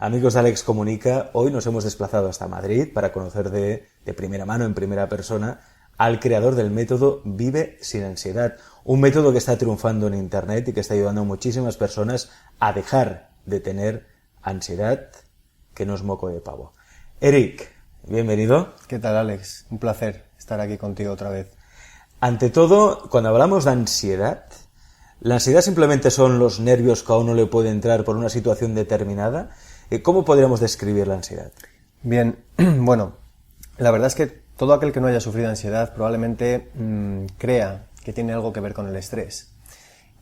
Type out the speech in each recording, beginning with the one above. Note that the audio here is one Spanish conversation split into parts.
Amigos de Alex Comunica, hoy nos hemos desplazado hasta Madrid para conocer de primera mano, en primera persona, al creador del método Vive sin Ansiedad. Un método que está triunfando en Internet y que está ayudando a muchísimas personas a dejar de tener ansiedad, que no es moco de pavo. Eric, bienvenido. ¿Qué tal, Alex? Un placer estar aquí contigo otra vez. Ante todo, cuando hablamos de ansiedad, ¿la ansiedad simplemente son los nervios que a uno le puede entrar por una situación determinada? ¿Cómo podríamos describir la ansiedad? Bien, bueno, la verdad es que todo aquel que no haya sufrido ansiedad probablemente crea que tiene algo que ver con el estrés.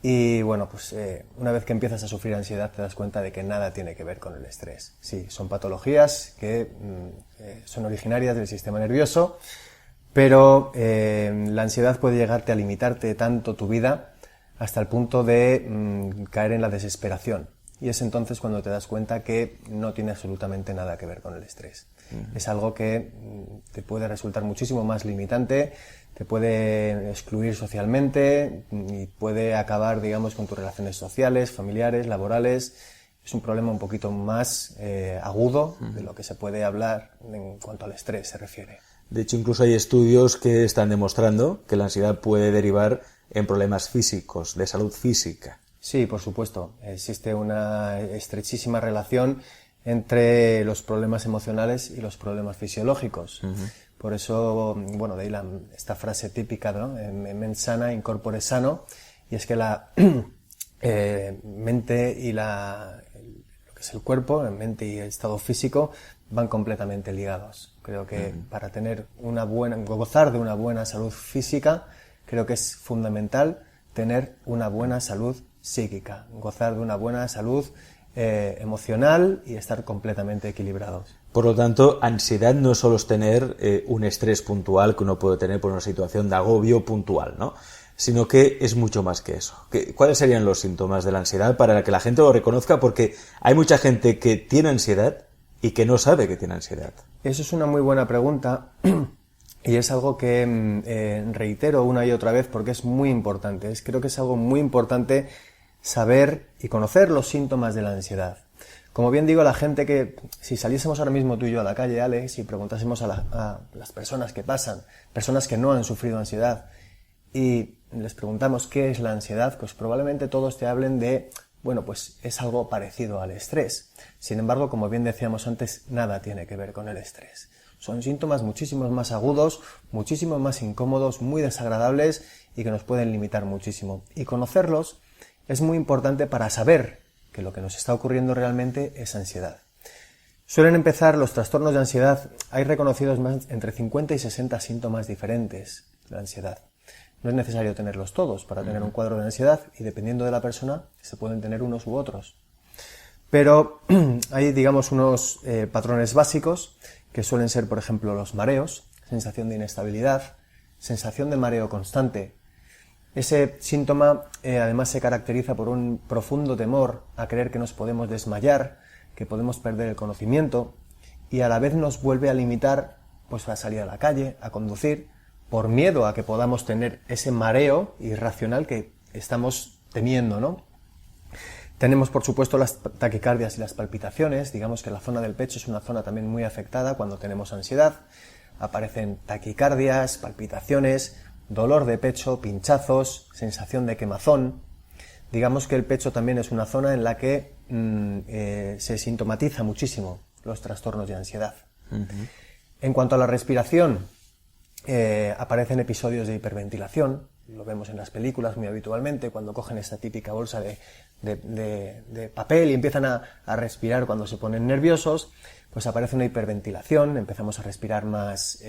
Y bueno, pues una vez que empiezas a sufrir ansiedad te das cuenta de que nada tiene que ver con el estrés. Sí, son patologías que son originarias del sistema nervioso, pero la ansiedad puede llegarte a limitarte tanto tu vida hasta el punto de caer en la desesperación. Y es entonces cuando te das cuenta que no tiene absolutamente nada que ver con el estrés. Es algo que te puede resultar muchísimo más limitante, te puede excluir socialmente y puede acabar, digamos, con tus relaciones sociales, familiares, laborales. Es un problema un poquito más agudo de lo que se puede hablar en cuanto al estrés se refiere. De hecho, incluso hay estudios que están demostrando que la ansiedad puede derivar en problemas físicos, de salud física. Sí, por supuesto. Existe una estrechísima relación entre los problemas emocionales y los problemas fisiológicos. Por eso, bueno, de ahí esta frase típica, ¿no? Mens sana, in corpore sano, y es que la mente y lo que es el cuerpo, la mente y el estado físico van completamente ligados. Creo que para tener gozar de una buena salud física, creo que es fundamental tener una buena salud psíquica, gozar de una buena salud emocional y estar completamente equilibrados. Por lo tanto, ansiedad no solo es tener un estrés puntual que uno puede tener por una situación de agobio puntual, ¿no? Sino que es mucho más que eso. ¿Cuáles serían los síntomas de la ansiedad para que la gente lo reconozca? Porque hay mucha gente que tiene ansiedad y que no sabe que tiene ansiedad. Eso es una muy buena pregunta y es algo que reitero una y otra vez porque es muy importante. Creo que es algo muy importante saber y conocer los síntomas de la ansiedad. Como bien digo, la gente que, si saliésemos ahora mismo tú y yo a la calle, Alex, y preguntásemos a las personas que pasan, personas que no han sufrido ansiedad, y les preguntamos qué es la ansiedad, pues probablemente todos te hablen de, bueno, pues es algo parecido al estrés. Sin embargo, como bien decíamos antes, nada tiene que ver con el estrés. Son síntomas muchísimo más agudos, muchísimo más incómodos, muy desagradables y que nos pueden limitar muchísimo. Y conocerlos es muy importante para saber que lo que nos está ocurriendo realmente es ansiedad. Suelen empezar los trastornos de ansiedad, hay reconocidos más entre 50 y 60 síntomas diferentes de la ansiedad. No es necesario tenerlos todos para tener un cuadro de ansiedad y dependiendo de la persona se pueden tener unos u otros. Pero hay, digamos, unos patrones básicos que suelen ser, por ejemplo, los mareos, sensación de inestabilidad, sensación de mareo constante. Ese síntoma además se caracteriza por un profundo temor a creer que nos podemos desmayar, que podemos perder el conocimiento y a la vez nos vuelve a limitar pues, a salir a la calle, a conducir, por miedo a que podamos tener ese mareo irracional que estamos temiendo, ¿no? Tenemos, por supuesto, las taquicardias y las palpitaciones. Digamos que la zona del pecho es una zona también muy afectada cuando tenemos ansiedad. Aparecen taquicardias, palpitaciones, dolor de pecho, pinchazos, sensación de quemazón. Digamos que el pecho también es una zona en la que se sintomatiza muchísimo los trastornos de ansiedad. En cuanto a la respiración, aparecen episodios de hiperventilación. Lo vemos en las películas muy habitualmente, cuando cogen esta típica bolsa de papel y empiezan a respirar cuando se ponen nerviosos, pues aparece una hiperventilación, empezamos a respirar más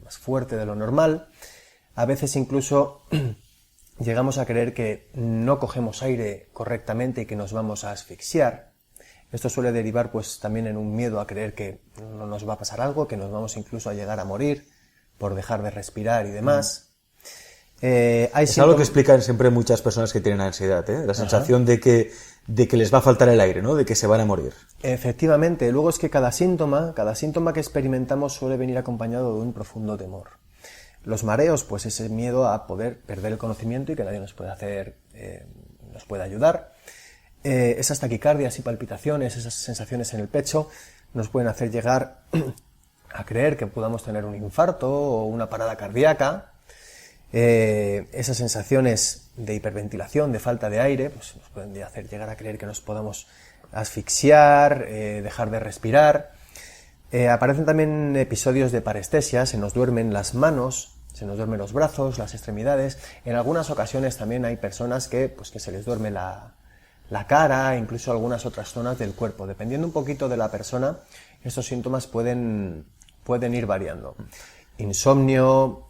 fuerte de lo normal. A veces incluso llegamos a creer que no cogemos aire correctamente y que nos vamos a asfixiar. Esto suele derivar pues también en un miedo a creer que no nos va a pasar algo, que nos vamos incluso a llegar a morir por dejar de respirar y demás. Es algo que explican siempre muchas personas que tienen ansiedad, la sensación de que les va a faltar el aire, ¿no? De que se van a morir. Efectivamente, luego es que cada síntoma que experimentamos suele venir acompañado de un profundo temor. Los mareos, pues ese miedo a poder perder el conocimiento y que nadie nos pueda ayudar. esas taquicardias y palpitaciones, esas sensaciones en el pecho, nos pueden hacer llegar a creer que podamos tener un infarto o una parada cardíaca. Esas sensaciones de hiperventilación, de falta de aire, pues nos pueden hacer llegar a creer que nos podamos asfixiar, dejar de respirar. Aparecen también episodios de parestesia, se nos duermen las manos, se nos duermen los brazos, las extremidades. En algunas ocasiones también hay personas que se les duerme la cara, incluso algunas otras zonas del cuerpo. Dependiendo un poquito de la persona, estos síntomas pueden ir variando. Insomnio,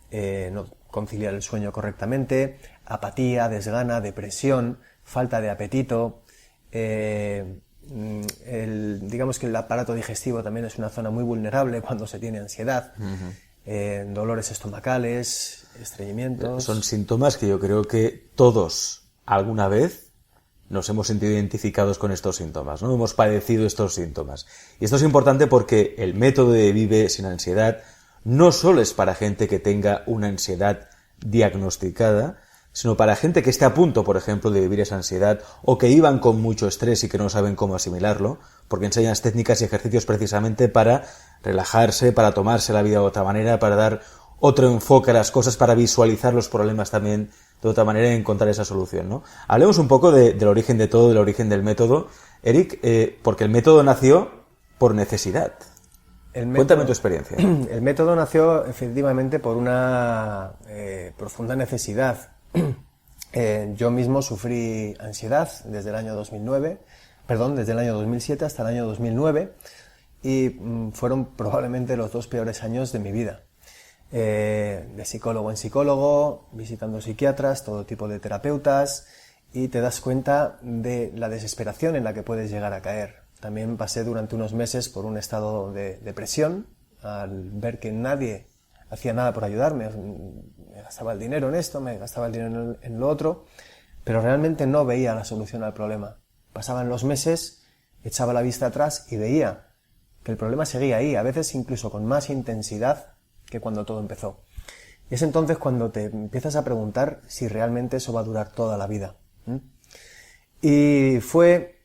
no conciliar el sueño correctamente, apatía, desgana, depresión, falta de apetito. Digamos que el aparato digestivo también es una zona muy vulnerable cuando se tiene ansiedad. Dolores estomacales, estreñimientos. Son síntomas que yo creo que todos alguna vez nos hemos sentido identificados con estos síntomas, ¿no? Hemos padecido estos síntomas. Y esto es importante porque el método de Vive sin ansiedad no solo es para gente que tenga una ansiedad diagnosticada, sino para gente que esté a punto, por ejemplo, de vivir esa ansiedad o que vivan con mucho estrés y que no saben cómo asimilarlo, porque enseñas técnicas y ejercicios precisamente para relajarse, para tomarse la vida de otra manera, para dar otro enfoque a las cosas, para visualizar los problemas también de otra manera y encontrar esa solución, ¿no? Hablemos un poco del origen de todo, del origen del método. Eric, porque el método nació por necesidad. Cuéntame tu experiencia. El método nació efectivamente por una profunda necesidad. Yo mismo sufrí ansiedad desde el año 2007 hasta el año 2009 y fueron probablemente los 2 peores años de mi vida. De psicólogo en psicólogo, visitando psiquiatras, todo tipo de terapeutas, y te das cuenta de la desesperación en la que puedes llegar a caer. También pasé durante unos meses por un estado de depresión al ver que nadie hacía nada por ayudarme. Me gastaba el dinero en esto, me gastaba el dinero en lo otro, pero realmente no veía la solución al problema. Pasaban los meses, echaba la vista atrás y veía que el problema seguía ahí, a veces incluso con más intensidad que cuando todo empezó. Y es entonces cuando te empiezas a preguntar si realmente eso va a durar toda la vida. Y fue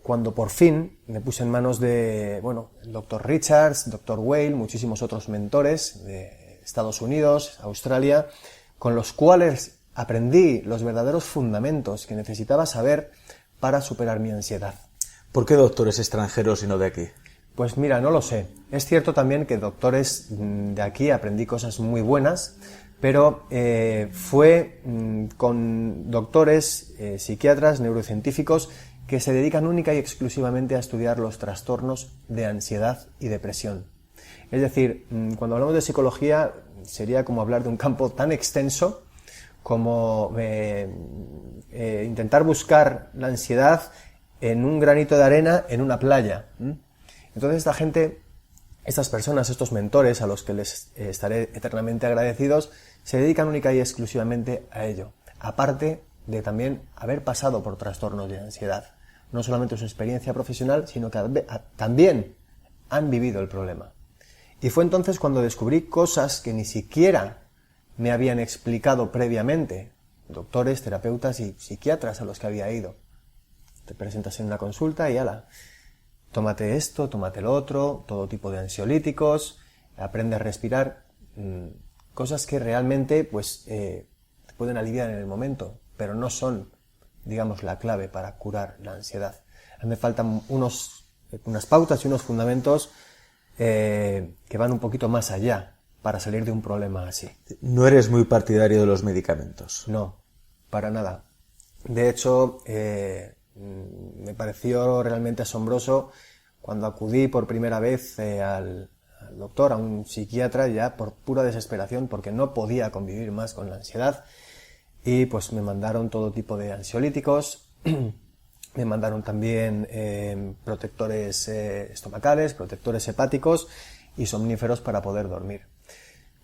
cuando por fin me puse en manos de, el Dr. Richards, Dr. Weil, muchísimos otros mentores de Estados Unidos, Australia, con los cuales aprendí los verdaderos fundamentos que necesitaba saber para superar mi ansiedad. ¿Por qué doctores extranjeros y no de aquí? Pues mira, no lo sé. Es cierto también que doctores de aquí aprendí cosas muy buenas, pero fue con doctores, psiquiatras, neurocientíficos que se dedican única y exclusivamente a estudiar los trastornos de ansiedad y depresión. Es decir, cuando hablamos de psicología sería como hablar de un campo tan extenso como intentar buscar la ansiedad en un granito de arena en una playa. Entonces esta gente, estas personas, estos mentores a los que les estaré eternamente agradecidos, se dedican única y exclusivamente a ello. Aparte de también haber pasado por trastornos de ansiedad. No solamente su experiencia profesional, sino que también han vivido el problema. Y fue entonces cuando descubrí cosas que ni siquiera me habían explicado previamente doctores, terapeutas y psiquiatras a los que había ido. Te presentas en una consulta y ala, tómate esto, tómate lo otro, todo tipo de ansiolíticos, aprende a respirar, cosas que realmente te pueden aliviar en el momento, pero no son, digamos, la clave para curar la ansiedad. A mí me faltan unas pautas y unos fundamentos que van un poquito más allá para salir de un problema así. ¿No eres muy partidario de los medicamentos? No, para nada. De hecho, me pareció realmente asombroso cuando acudí por primera vez al doctor, a un psiquiatra, ya por pura desesperación, porque no podía convivir más con la ansiedad, y pues me mandaron todo tipo de ansiolíticos, me mandaron también protectores estomacales, protectores hepáticos y somníferos para poder dormir.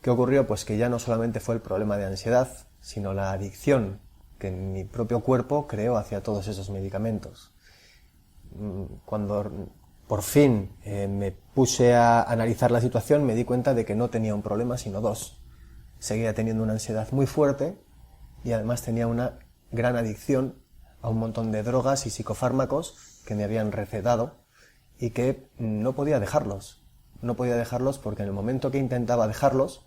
¿Qué ocurrió? Pues que ya no solamente fue el problema de ansiedad, sino la adicción que mi propio cuerpo creó hacia todos esos medicamentos. Cuando por fin me puse a analizar la situación, me di cuenta de que no tenía un problema, sino 2. Seguía teniendo una ansiedad muy fuerte y además tenía una gran adicción a un montón de drogas y psicofármacos que me habían recetado y que no podía dejarlos. No podía dejarlos porque en el momento que intentaba dejarlos,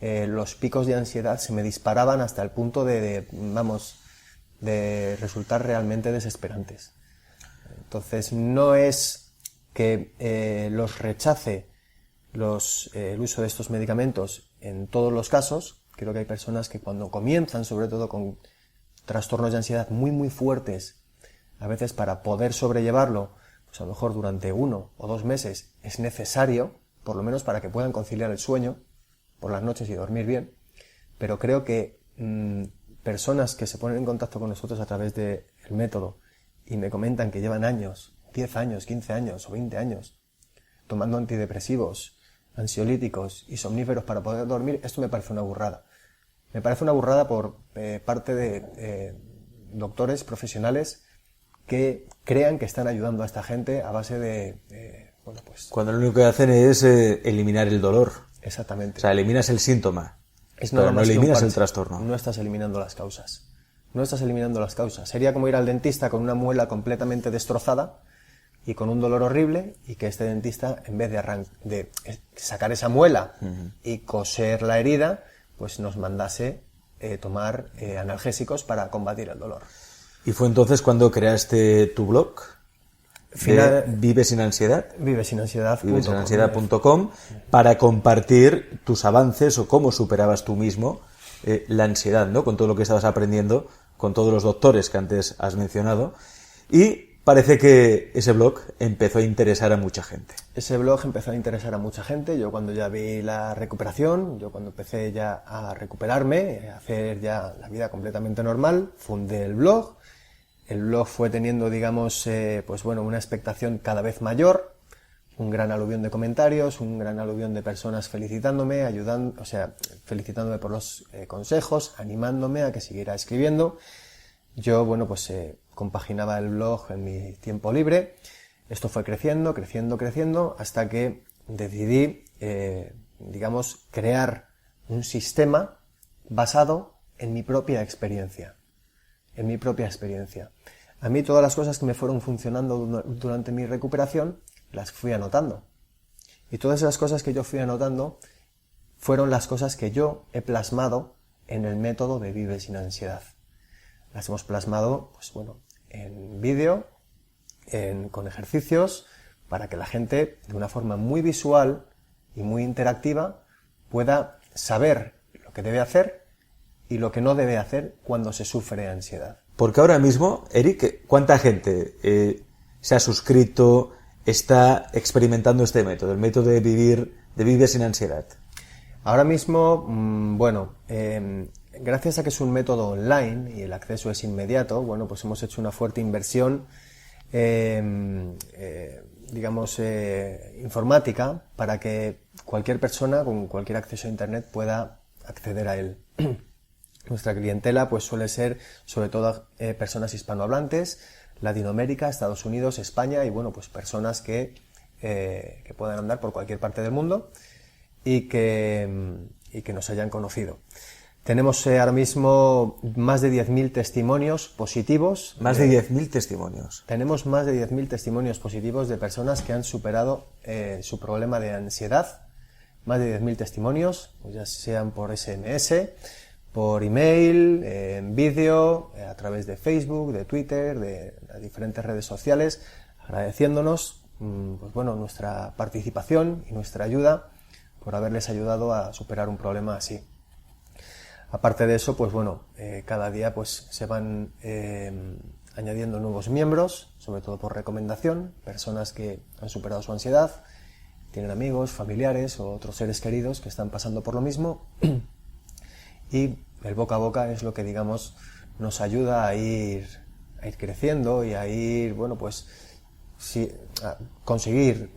los picos de ansiedad se me disparaban hasta el punto de resultar realmente desesperantes. Entonces, no es que los rechace el uso de estos medicamentos en todos los casos. Creo que hay personas que cuando comienzan, sobre todo con trastornos de ansiedad muy muy fuertes, a veces para poder sobrellevarlo, pues a lo mejor durante 1 o 2 meses es necesario, por lo menos para que puedan conciliar el sueño por las noches y dormir bien. Pero creo que personas que se ponen en contacto con nosotros a través del método y me comentan que llevan años, 10 años, 15 años o 20 años, tomando antidepresivos, ansiolíticos y somníferos para poder dormir, esto me parece una burrada. Me parece una burrada por parte de doctores profesionales que crean que están ayudando a esta gente a base de Cuando lo único que hacen es eliminar el dolor. Exactamente. O sea, eliminas el síntoma, Es pero nada no más que un eliminas parche. el trastorno. No estás eliminando las causas. No estás eliminando las causas. Sería como ir al dentista con una muela completamente destrozada y con un dolor horrible, y que este dentista, en vez de sacar esa muela y coser la herida, pues nos mandase tomar analgésicos para combatir el dolor. Y fue entonces cuando creaste tu blog, Vive sin ansiedad, vivesinansiedad.com, para compartir tus avances o cómo superabas tú mismo la ansiedad, ¿no? Con todo lo que estabas aprendiendo, con todos los doctores que antes has mencionado. Y parece que ese blog empezó a interesar a mucha gente. Ese blog empezó a interesar a mucha gente. Yo cuando ya vi la recuperación, yo cuando empecé ya a recuperarme, a hacer ya la vida completamente normal, fundé el blog. El blog fue teniendo, digamos, una expectación cada vez mayor, un gran aluvión de comentarios, un gran aluvión de personas felicitándome, felicitándome por los consejos, animándome a que siguiera escribiendo. Yo, compaginaba el blog en mi tiempo libre. Esto fue creciendo, hasta que decidí, crear un sistema basado en mi propia experiencia. A mí todas las cosas que me fueron funcionando durante mi recuperación las fui anotando. Y todas esas cosas que yo fui anotando fueron las cosas que yo he plasmado en el método de Vive sin ansiedad. Las hemos plasmado, en vídeo, con ejercicios, para que la gente, de una forma muy visual y muy interactiva, pueda saber lo que debe hacer y lo que no debe hacer cuando se sufre ansiedad. Porque ahora mismo, Eric, ¿cuánta gente se ha suscrito, está experimentando este método, el método de Vive sin ansiedad? Ahora mismo, gracias a que es un método online y el acceso es inmediato, hemos hecho una fuerte inversión, informática, para que cualquier persona con cualquier acceso a Internet pueda acceder a él. Nuestra clientela suele ser sobre todo personas hispanohablantes, Latinoamérica, Estados Unidos, España y personas que puedan andar por cualquier parte del mundo y que nos hayan conocido. Tenemos ahora mismo más de 10.000 testimonios positivos. Más de 10.000 testimonios. Tenemos más de 10.000 testimonios positivos de personas que han superado su problema de ansiedad. Más de 10.000 testimonios, ya sean por SMS, por email, en vídeo, a través de Facebook, de Twitter, de las diferentes redes sociales, agradeciéndonos nuestra participación y nuestra ayuda por haberles ayudado a superar un problema así. Aparte de eso, cada día se van añadiendo nuevos miembros, sobre todo por recomendación, personas que han superado su ansiedad, tienen amigos, familiares o otros seres queridos que están pasando por lo mismo. Y el boca a boca es lo que, nos ayuda a ir creciendo y a ir, a conseguir,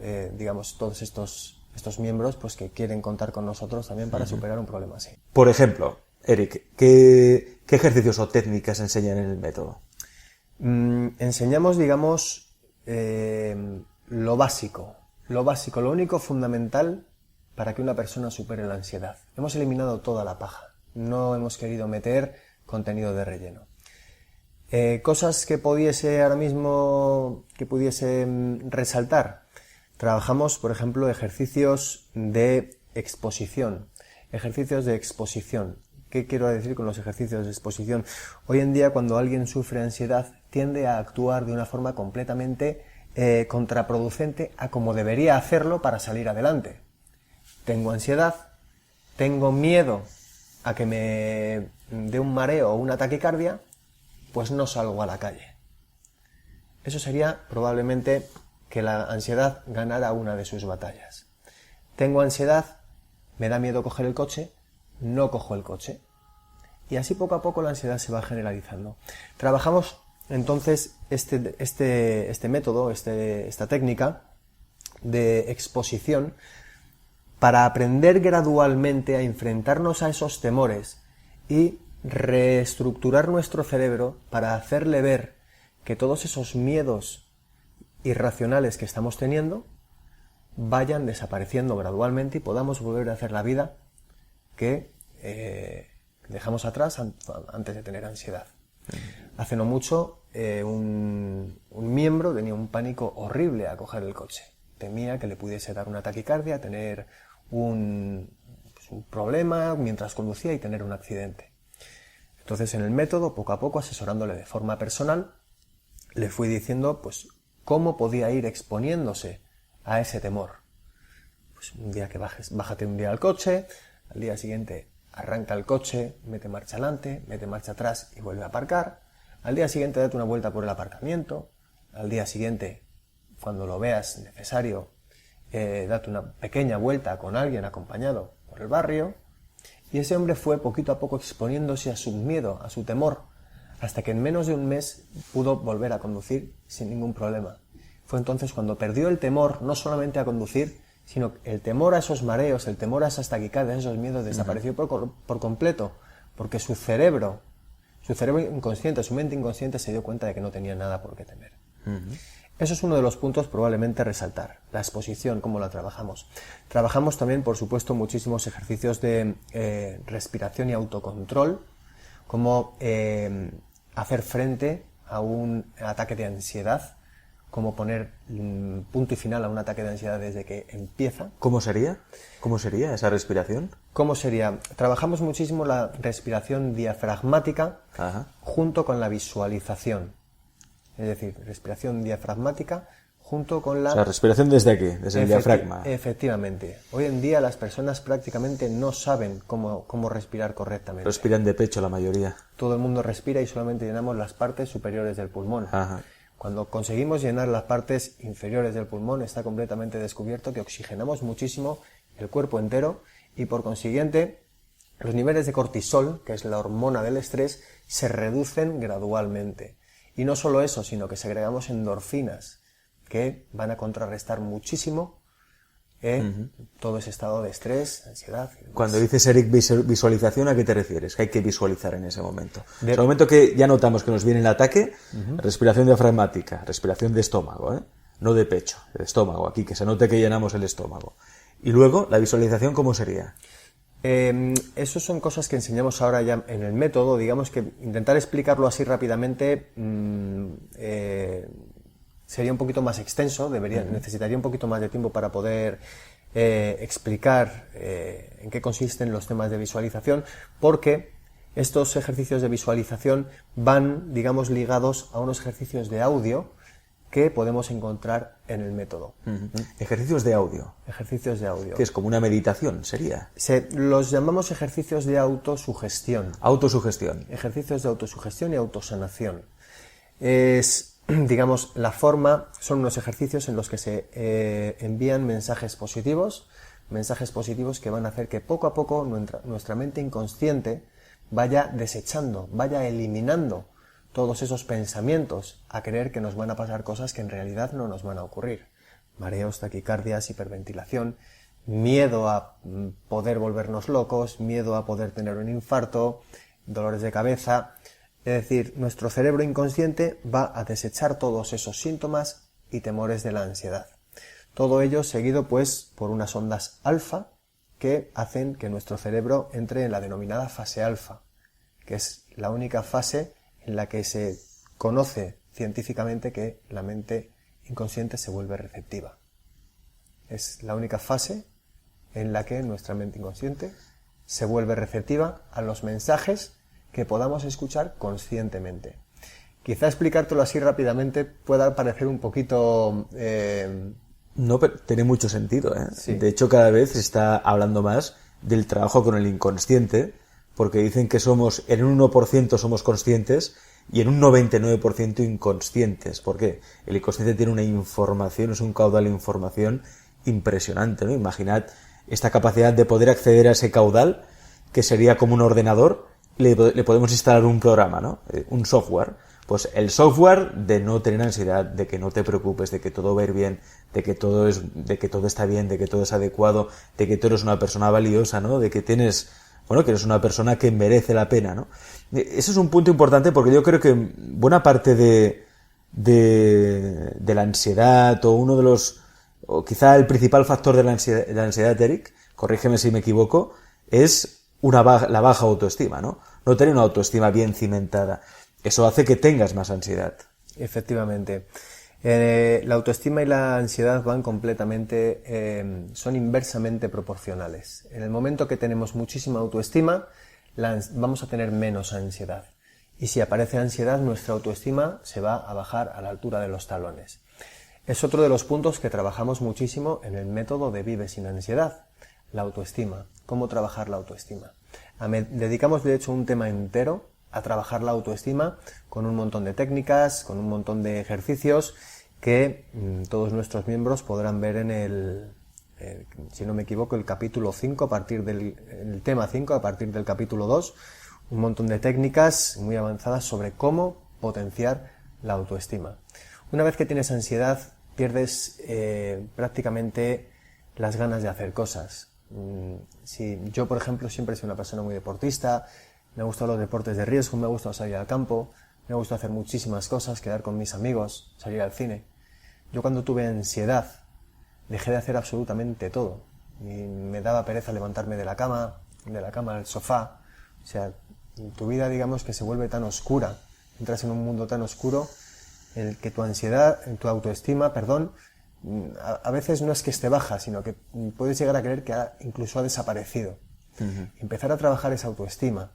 todos estos miembros, que quieren contar con nosotros también para superar un problema así. Por ejemplo, Eric, ¿qué ejercicios o técnicas enseñan en el método? Enseñamos, lo básico, lo único fundamental para que una persona supere la ansiedad. Hemos eliminado toda la paja. No hemos querido meter contenido de relleno. Cosas que pudiese ahora mismo, que pudiese resaltar. Trabajamos, por ejemplo, ejercicios de exposición. Ejercicios de exposición. ¿Qué quiero decir con los ejercicios de exposición? Hoy en día, cuando alguien sufre ansiedad, tiende a actuar de una forma completamente contraproducente a como debería hacerlo para salir adelante. Tengo ansiedad, tengo miedo a que me dé un mareo o una taquicardia, pues no salgo a la calle. Eso sería probablemente que la ansiedad ganara una de sus batallas. Tengo ansiedad, me da miedo coger el coche, no cojo el coche. Y así poco a poco la ansiedad se va generalizando. Trabajamos entonces este método, esta técnica de exposición para aprender gradualmente a enfrentarnos a esos temores y reestructurar nuestro cerebro para hacerle ver que todos esos miedos irracionales que estamos teniendo vayan desapareciendo gradualmente y podamos volver a hacer la vida que dejamos atrás antes de tener ansiedad. Hace no mucho un miembro tenía un pánico horrible a coger el coche. Temía que le pudiese dar una taquicardia, tener un problema mientras conducía y tener un accidente. Entonces, en el método, poco a poco, asesorándole de forma personal, le fui diciendo pues cómo podía ir exponiéndose a ese temor. Pues un día que bájate un día al coche, al día siguiente arranca el coche, mete marcha adelante, mete marcha atrás y vuelve a aparcar. Al día siguiente date una vuelta por el aparcamiento. Al día siguiente, cuando lo veas necesario, date una pequeña vuelta con alguien acompañado por el barrio. Y ese hombre fue poquito a poco exponiéndose a su miedo, a su temor, hasta que en menos de un mes pudo volver a conducir sin ningún problema. Fue entonces cuando perdió el temor, no solamente a conducir, sino el temor a esos mareos, el temor a esas taquicardias, esos miedos, desapareció por completo, porque su cerebro inconsciente, su mente inconsciente se dio cuenta de que no tenía nada por qué temer. Eso es uno de los puntos probablemente a resaltar, la exposición, cómo la trabajamos. Trabajamos también, por supuesto, muchísimos ejercicios de respiración y autocontrol, cómo hacer frente a un ataque de ansiedad, cómo poner punto y final a un ataque de ansiedad desde que empieza. ¿Cómo sería? ¿Cómo sería esa respiración? ¿Cómo sería? Trabajamos muchísimo la respiración diafragmática junto con la visualización. Es decir, respiración diafragmática junto con la... O sea, respiración desde aquí, desde el diafragma. Efectivamente. Hoy en día las personas prácticamente no saben cómo respirar correctamente. Respiran de pecho la mayoría. Todo el mundo respira y solamente llenamos las partes superiores del pulmón. Cuando conseguimos llenar las partes inferiores del pulmón está completamente descubierto que oxigenamos muchísimo el cuerpo entero y por consiguiente los niveles de cortisol, que es la hormona del estrés, se reducen gradualmente. Y no solo eso, sino que segregamos endorfinas que van a contrarrestar muchísimo todo ese estado de estrés, ansiedad. Cuando dices, Eric, visualización, ¿a qué te refieres? ¿Qué hay que visualizar en ese momento? En el momento que ya notamos que nos viene el ataque, respiración diafragmática, respiración de estómago, no de pecho, de estómago, aquí, que se note que llenamos el estómago. Y luego, la visualización, ¿cómo sería? Eso son cosas que enseñamos ahora ya en el método. Digamos que intentar explicarlo así rápidamente sería un poquito más extenso, necesitaría un poquito más de tiempo para poder explicar en qué consisten los temas de visualización, porque estos ejercicios de visualización van, digamos, ligados a unos ejercicios de audio que podemos encontrar en el método. Ejercicios de audio. Ejercicios de audio. Que es como una meditación, sería. Los llamamos ejercicios de autosugestión. Autosugestión. Ejercicios de autosugestión y autosanación. Digamos, la forma, son unos ejercicios en los que se envían mensajes positivos que van a hacer que poco a poco nuestra mente inconsciente vaya desechando, vaya eliminando todos esos pensamientos a creer que nos van a pasar cosas que en realidad no nos van a ocurrir. Mareos, taquicardias, hiperventilación, miedo a poder volvernos locos, miedo a poder tener un infarto, dolores de cabeza. Es decir, nuestro cerebro inconsciente va a desechar todos esos síntomas y temores de la ansiedad. Todo ello seguido pues por unas ondas alfa que hacen que nuestro cerebro entre en la denominada fase alfa, que es la única fase en la que se conoce científicamente que la mente inconsciente se vuelve receptiva. Es la única fase en la que nuestra mente inconsciente se vuelve receptiva a los mensajes que podamos escuchar conscientemente. Quizá explicártelo así rápidamente pueda parecer un poquito... No, pero tiene mucho sentido, ¿eh? Sí. De hecho, cada vez se está hablando más del trabajo con el inconsciente, porque dicen que en un 1% somos conscientes y en un 99% inconscientes. ¿Por qué? El inconsciente tiene una información, es un caudal de información impresionante, ¿no? Imaginad esta capacidad de poder acceder a ese caudal, que sería como un ordenador, le podemos instalar un programa, ¿no? Un software. Pues el software de no tener ansiedad, de que no te preocupes, de que todo va a ir bien, de que todo está bien, de que todo es adecuado, de que tú eres una persona valiosa, ¿no? De que que eres una persona que merece la pena, ¿no? Eso es un punto importante porque yo creo que buena parte de la ansiedad o quizá el principal factor de la ansiedad, Eric, corrígeme si me equivoco, es la baja autoestima, ¿no? No tener una autoestima bien cimentada. Eso hace que tengas más ansiedad. Efectivamente. La autoestima y la ansiedad van son inversamente proporcionales. En el momento que tenemos muchísima autoestima, vamos a tener menos ansiedad. Y si aparece ansiedad, nuestra autoestima se va a bajar a la altura de los talones. Es otro de los puntos que trabajamos muchísimo en el método de Vive sin ansiedad, la autoestima. ¿Cómo trabajar la autoestima? Dedicamos, de hecho, un tema entero a trabajar la autoestima con un montón de técnicas, con un montón de ejercicios que todos nuestros miembros podrán ver en si no me equivoco, el capítulo 5, el tema 5, a partir del capítulo 2, un montón de técnicas muy avanzadas sobre cómo potenciar la autoestima. Una vez que tienes ansiedad, pierdes prácticamente las ganas de hacer cosas. Yo, por ejemplo, siempre he sido una persona muy deportista. Me gustan los deportes de riesgo, me gusta salir al campo, me gusta hacer muchísimas cosas, quedar con mis amigos, salir al cine. Yo cuando tuve ansiedad dejé de hacer absolutamente todo. Y me daba pereza levantarme de la cama al sofá. O sea, tu vida, digamos, que se vuelve tan oscura, entras en un mundo tan oscuro en el que tu autoestima, a veces no es que esté baja, sino que puedes llegar a creer que incluso ha desaparecido. Uh-huh. Empezar a trabajar esa autoestima,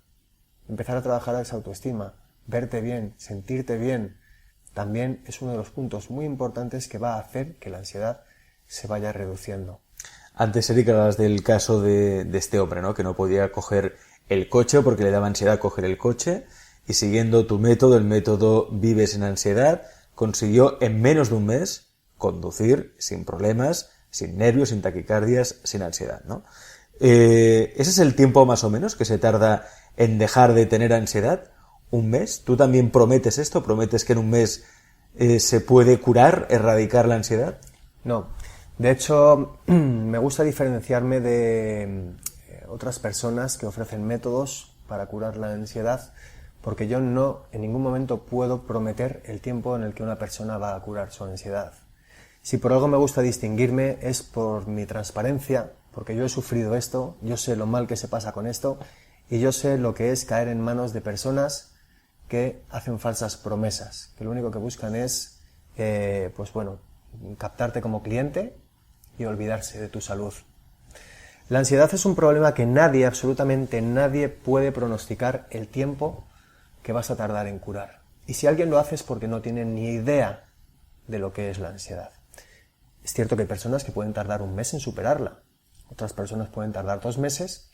verte bien, sentirte bien, también es uno de los puntos muy importantes que va a hacer que la ansiedad se vaya reduciendo. Antes, Eric, hablabas del caso de este hombre, ¿no? Que no podía coger el coche porque le daba ansiedad coger el coche, y siguiendo tu método, el método Vive sin ansiedad, consiguió en menos de un mes conducir sin problemas, sin nervios, sin taquicardias, sin ansiedad, ¿no? ¿Ese es el tiempo más o menos que se tarda en dejar de tener ansiedad? ¿Un mes? ¿Tú también prometes esto? ¿Prometes que en un mes se puede curar, erradicar la ansiedad? No. De hecho, me gusta diferenciarme de otras personas que ofrecen métodos para curar la ansiedad, porque yo en ningún momento puedo prometer el tiempo en el que una persona va a curar su ansiedad. Si por algo me gusta distinguirme es por mi transparencia, porque yo he sufrido esto, yo sé lo mal que se pasa con esto, y yo sé lo que es caer en manos de personas que hacen falsas promesas, que lo único que buscan es, captarte como cliente y olvidarse de tu salud. La ansiedad es un problema que absolutamente nadie puede pronosticar el tiempo que vas a tardar en curar. Y si alguien lo hace es porque no tiene ni idea de lo que es la ansiedad. Es cierto que hay personas que pueden tardar un mes en superarla. Otras personas pueden tardar 2 meses,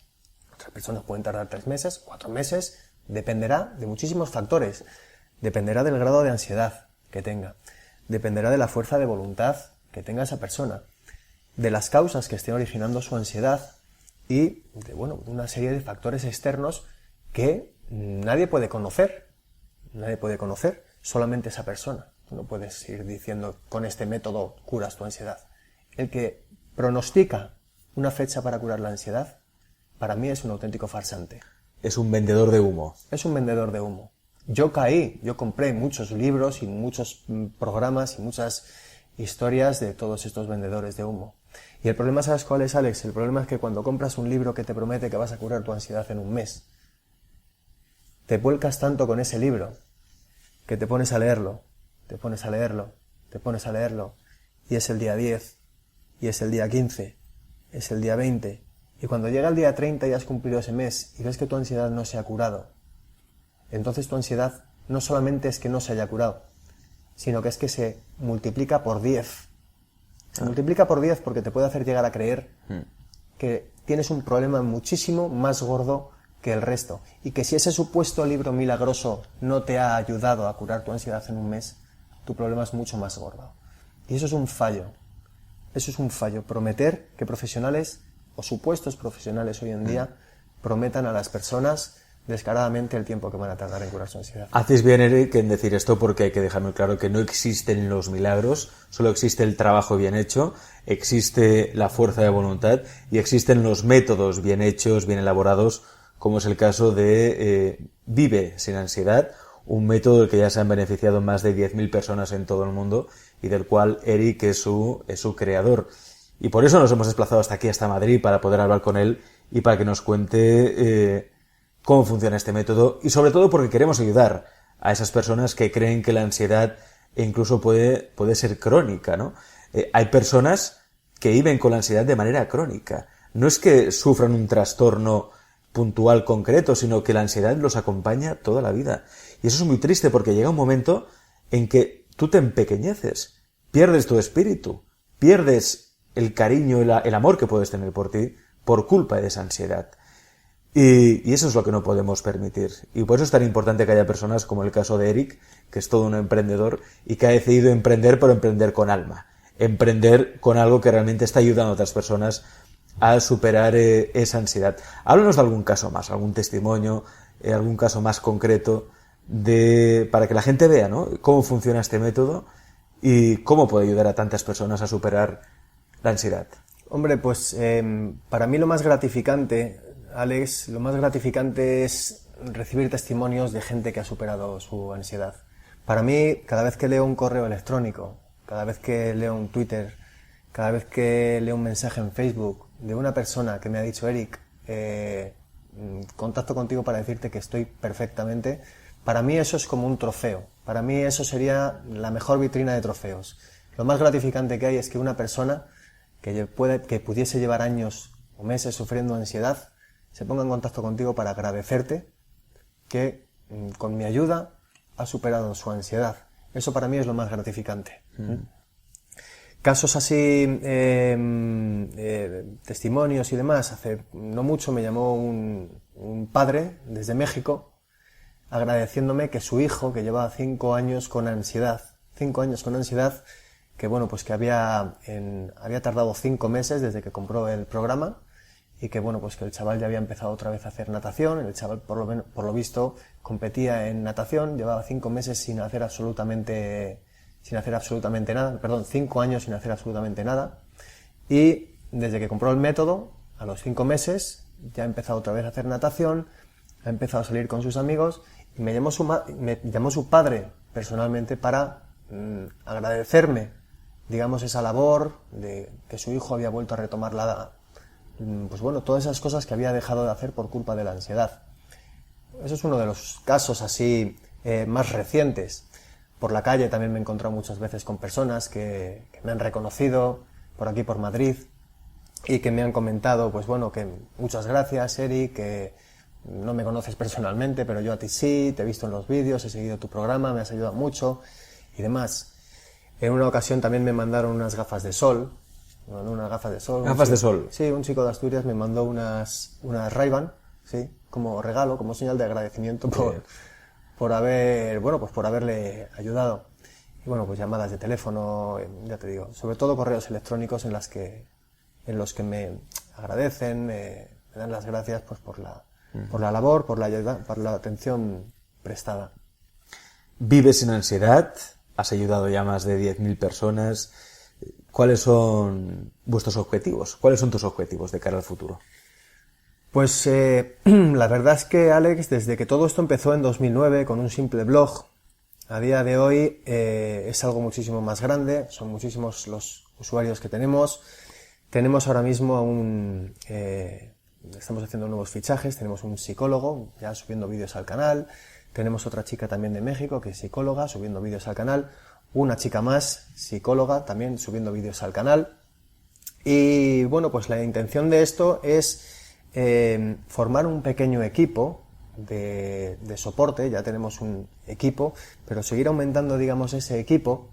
otras personas pueden tardar 3 meses, 4 meses. Dependerá de muchísimos factores. Dependerá del grado de ansiedad que tenga. Dependerá de la fuerza de voluntad que tenga esa persona. De las causas que estén originando su ansiedad y de una serie de factores externos que nadie puede conocer. Nadie puede conocer, solamente esa persona. Tú no puedes ir diciendo con este método curas tu ansiedad. El que pronostica una fecha para curar la ansiedad, para mí es un auténtico farsante. Es un vendedor de humo. Es un vendedor de humo. Yo compré muchos libros y muchos programas y muchas historias de todos estos vendedores de humo. Y el problema, ¿sabes cuál es, Alex? El problema es que cuando compras un libro que te promete que vas a curar tu ansiedad en un mes, te vuelcas tanto con ese libro que te pones a leerlo, te pones a leerlo, te pones a leerlo, y es el día 10, y es el día 15, es el día 20, y cuando llega el día 30 y has cumplido ese mes y ves que tu ansiedad no se ha curado, entonces tu ansiedad no solamente es que no se haya curado, sino que es que se multiplica por 10. Se multiplica por 10 porque te puede hacer llegar a creer que tienes un problema muchísimo más gordo que el resto, y que si ese supuesto libro milagroso no te ha ayudado a curar tu ansiedad en un mes, tu problema es mucho más gordo. Y eso es un fallo. Eso es un fallo. Prometer que profesionales o supuestos profesionales hoy en día prometan a las personas descaradamente el tiempo que van a tardar en curar su ansiedad. Haces bien, Eric, en decir esto, porque hay que dejar muy claro que no existen los milagros, solo existe el trabajo bien hecho, existe la fuerza de voluntad y existen los métodos bien hechos, bien elaborados, como es el caso de Vive sin ansiedad, un método del que ya se han beneficiado más de 10.000 personas en todo el mundo y del cual Eric es su creador. Y por eso nos hemos desplazado hasta aquí, hasta Madrid, para poder hablar con él y para que nos cuente cómo funciona este método, y sobre todo porque queremos ayudar a esas personas que creen que la ansiedad incluso puede ser crónica, ¿no? Hay personas que viven con la ansiedad de manera crónica. No es que sufran un trastorno puntual concreto, sino que la ansiedad los acompaña toda la vida. Y eso es muy triste porque llega un momento en que tú te empequeñeces, pierdes tu espíritu, pierdes el cariño, el amor que puedes tener por ti por culpa de esa ansiedad. Y eso es lo que no podemos permitir. Y por eso es tan importante que haya personas como el caso de Eric, que es todo un emprendedor y que ha decidido emprender, pero emprender con alma. Emprender con algo que realmente está ayudando a otras personas a superar esa ansiedad. Háblanos de algún caso más, algún testimonio, algún caso más concreto para que la gente vea, ¿no?, cómo funciona este método y cómo puede ayudar a tantas personas a superar la ansiedad. Hombre, pues para mí lo más gratificante, Alex, lo más gratificante es recibir testimonios de gente que ha superado su ansiedad. Para mí, cada vez que leo un correo electrónico, cada vez que leo un Twitter, cada vez que leo un mensaje en Facebook de una persona que me ha dicho, Eric, contacto contigo para decirte que estoy perfectamente, para mí eso es como un trofeo. Para mí eso sería la mejor vitrina de trofeos. Lo más gratificante que hay es que una persona que pudiese llevar años o meses sufriendo ansiedad se ponga en contacto contigo para agradecerte que con mi ayuda ha superado su ansiedad. Eso para mí es lo más gratificante. Casos así, testimonios y demás, hace no mucho me llamó un padre desde México agradeciéndome que su hijo, que llevaba 5 años con ansiedad, que bueno, pues que había tardado 5 meses desde que compró el programa, y que bueno, pues que el chaval ya había empezado otra vez a hacer natación. El chaval por lo visto competía en natación, llevaba 5 meses sin hacer absolutamente nada, 5 años sin hacer absolutamente nada, y desde que compró el método, a los 5 meses ya ha empezado otra vez a hacer natación, ha empezado a salir con sus amigos, y me llamó su padre personalmente para agradecerme, digamos, esa labor de que su hijo había vuelto a retomar pues bueno, todas esas cosas que había dejado de hacer por culpa de la ansiedad. Eso es uno de los casos así más recientes. Por la calle también me he encontrado muchas veces con personas que me han reconocido por aquí, por Madrid, y que me han comentado, pues bueno, que muchas gracias, Eric, que no me conoces personalmente, pero yo a ti sí, te he visto en los vídeos, he seguido tu programa, me has ayudado mucho y demás. En una ocasión también me mandaron unas gafas de sol. Unas gafas de sol. ¿Gafas de sol? Sí, un chico de Asturias me mandó unas Ray-Ban, sí, como regalo, como señal de agradecimiento por haberle ayudado. Y bueno, pues llamadas de teléfono, ya te digo, sobre todo correos electrónicos en los que me agradecen, me dan las gracias pues por la labor, por la ayuda, por la atención prestada. Vives sin ansiedad, has ayudado ya a más de 10.000 personas. ¿Cuáles son vuestros objetivos? ¿Cuáles son tus objetivos de cara al futuro? Pues la verdad es que, Alex, desde que todo esto empezó en 2009 con un simple blog, a día de hoy es algo muchísimo más grande, son muchísimos los usuarios que tenemos. Tenemos ahora mismo estamos haciendo nuevos fichajes, tenemos un psicólogo ya subiendo vídeos al canal, Tenemos otra chica también de México que es psicóloga, subiendo vídeos al canal. Una chica más, psicóloga, también subiendo vídeos al canal. Y bueno, pues la intención de esto es formar un pequeño equipo de soporte. Ya tenemos un equipo, pero seguir aumentando, digamos, ese equipo.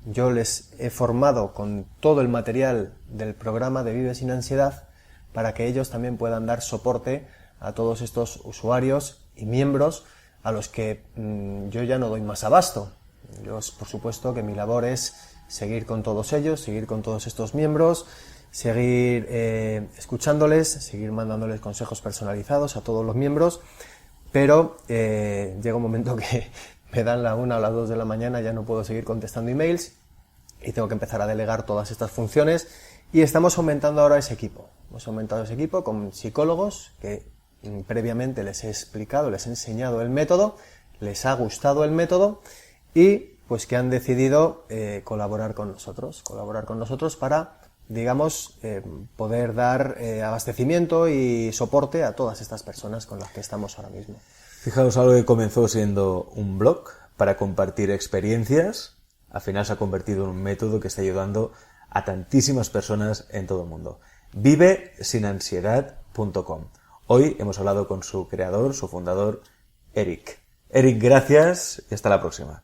Yo les he formado con todo el material del programa de Vive Sin Ansiedad para que ellos también puedan dar soporte a todos estos usuarios y miembros a los que yo ya no doy más abasto. Yo, por supuesto, que mi labor es seguir con todos ellos, seguir con todos estos miembros, seguir escuchándoles, seguir mandándoles consejos personalizados a todos los miembros, pero llega un momento que me dan la 1 o las 2 de la mañana, ya no puedo seguir contestando emails y tengo que empezar a delegar todas estas funciones, y estamos aumentando ahora ese equipo. Hemos aumentado ese equipo con psicólogos que previamente les he explicado, les he enseñado el método, les ha gustado el método y pues que han decidido colaborar con nosotros para, digamos, poder dar abastecimiento y soporte a todas estas personas con las que estamos ahora mismo. Fijaos, algo que comenzó siendo un blog para compartir experiencias, al final se ha convertido en un método que está ayudando a tantísimas personas en todo el mundo. Vivesinansiedad.com. Hoy hemos hablado con su creador, su fundador, Eric. Eric, gracias y hasta la próxima.